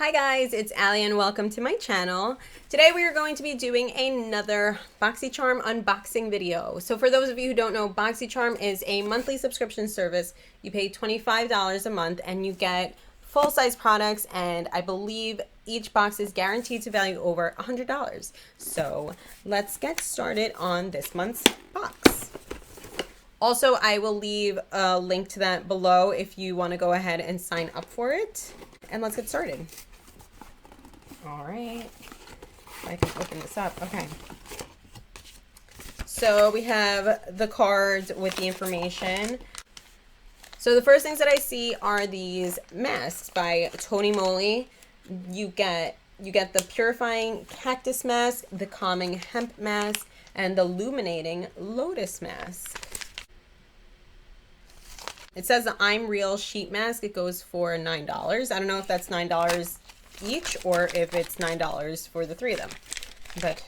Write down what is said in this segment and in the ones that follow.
Hi guys, it's Allie and welcome to my channel. Today we are going to be doing another BoxyCharm unboxing video. So for those of you who don't know, BoxyCharm is a monthly subscription service. You pay $25 a month and you get full-size products, and I believe each box is guaranteed to value over $100. So let's get started on this month's box. Also, I will leave a link to that below if you want to go ahead and sign up for it. And let's get started. All right, I can open this up. Okay. So we have the cards with the information. So the first things that I see are these masks by TonyMoly. You get the purifying cactus mask, the calming hemp mask, and the illuminating lotus mask. It says the I'm Real sheet mask. It goes for $9. I don't know if that's $9 each or if it's $9 for the three of them, but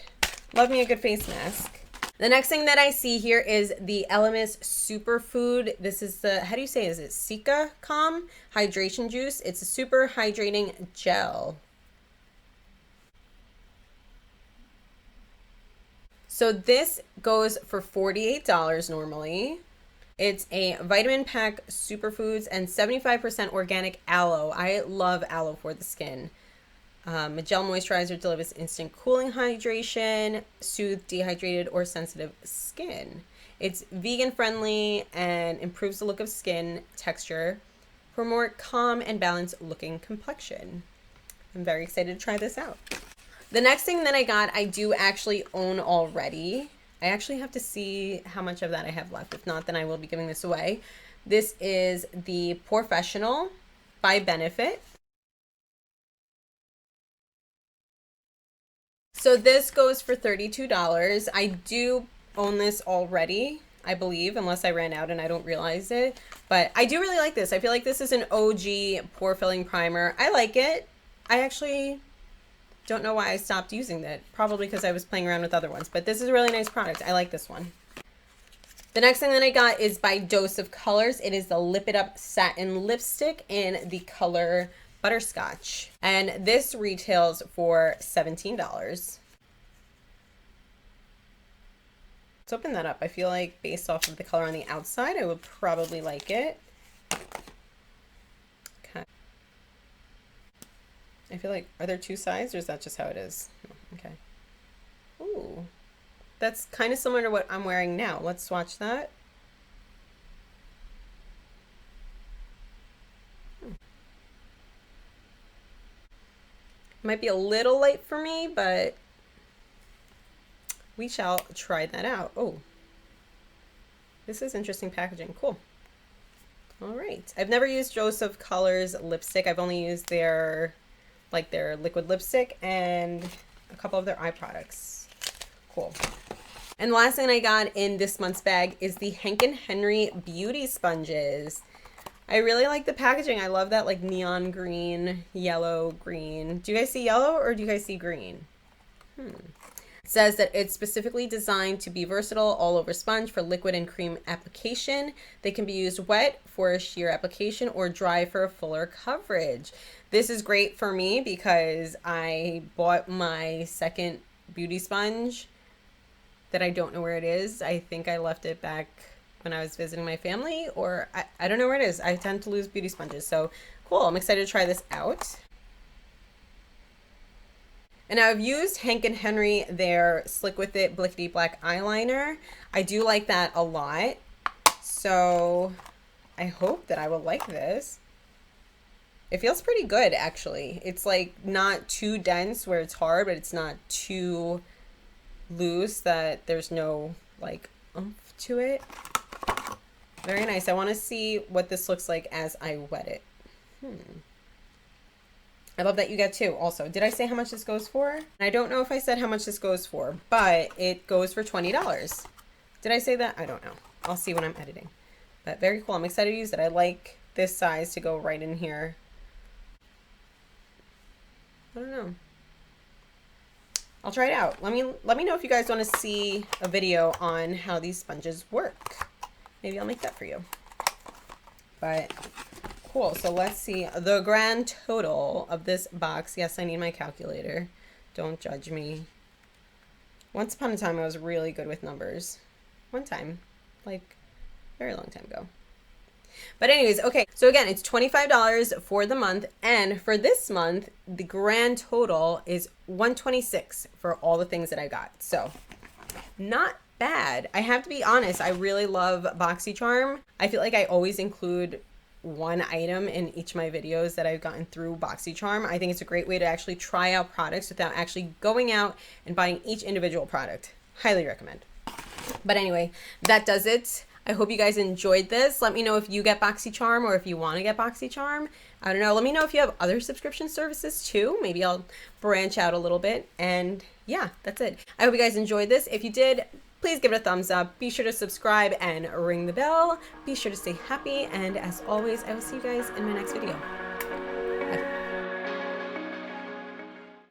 love me a good face mask. The next thing that I see here is the Elemis Superfood. This is the, how do you say, is it Cica Calm Hydration Juice? It's a super hydrating gel. So this goes for $48 normally. It's a vitamin pack, superfoods, and 75% organic aloe. I love aloe for the skin. A gel moisturizer delivers instant cooling hydration, soothe dehydrated or sensitive skin. It's vegan friendly and improves the look of skin texture for more calm and balanced looking complexion. I'm very excited to try this out. The next thing that I got, I do actually own already. I actually have to see how much of that I have left. If not, then I will be giving this away. This is the Porefessional by Benefit. So this goes for $32. I do own this already, I believe, unless I ran out and I don't realize it. But I do really like this. I feel like this is an OG pore filling primer. I like it. I actually don't know why I stopped using that. Probably because I was playing around with other ones. But this is a really nice product. I like this one. The next thing that I got is by Dose of Colors. It is the Lip It Up Satin Lipstick in the color Butterscotch. And this retails for $17. Let's open that up. I feel like based off of the color on the outside, I would probably like it. Okay. I feel like, are there two sides or is that just how it is? Okay. Ooh, that's kind of similar to what I'm wearing now. Let's swatch that. Might be a little light for me, but we shall try that out. Oh, this is interesting packaging. Cool. All right. I've never used Dose of Colors lipstick. I've only used their liquid lipstick and a couple of their eye products. Cool. And the last thing I got in this month's bag is the Hank & Henry Beauty Sponges. I really like the packaging. I love that like neon green, yellow, green. Do you guys see yellow or do you guys see green? It says that it's specifically designed to be versatile all over sponge for liquid and cream application. They can be used wet for a sheer application or dry for a fuller coverage. This is great for me because I bought my second beauty sponge that I don't know where it is. I think I left it back when I was visiting my family, or I don't know where it is. I tend to lose beauty sponges. So cool, I'm excited to try this out. And I've used Hank & Henry, their Slick With It Blickety Black eyeliner. I do like that a lot. So I hope that I will like this. It feels pretty good, actually. It's like not too dense where it's hard, but it's not too loose that there's no like oomph to it. Very nice. I want to see what this looks like as I wet it. I love that you get two also. Did I say how much this goes for? I don't know if I said how much this goes for, but it goes for $20. Did I say that? I don't know. I'll see when I'm editing. But very cool. I'm excited to use it. I like this size to go right in here. I don't know. I'll try it out. Let me know if you guys want to see a video on how these sponges work. Maybe I'll make that for you. But cool. So let's see the grand total of this box. Yes, I need my calculator. Don't judge me. Once upon a time, I was really good with numbers. One time, like a very long time ago. But anyways, okay. So again, it's $25 for the month. And for this month, the grand total is $126 for all the things that I got. So not bad. I have to be honest. I really love BoxyCharm. I feel like I always include one item in each of my videos that I've gotten through BoxyCharm. I think it's a great way to actually try out products without actually going out and buying each individual product. Highly recommend. But anyway, that does it. I hope you guys enjoyed this. Let me know if you get BoxyCharm or if you want to get BoxyCharm. I don't know. Let me know if you have other subscription services too. Maybe I'll branch out a little bit. And yeah, that's it. I hope you guys enjoyed this. If you did, please give it a thumbs up. Be sure to subscribe and ring the bell. Be sure to stay happy. And as always, I will see you guys in my next video.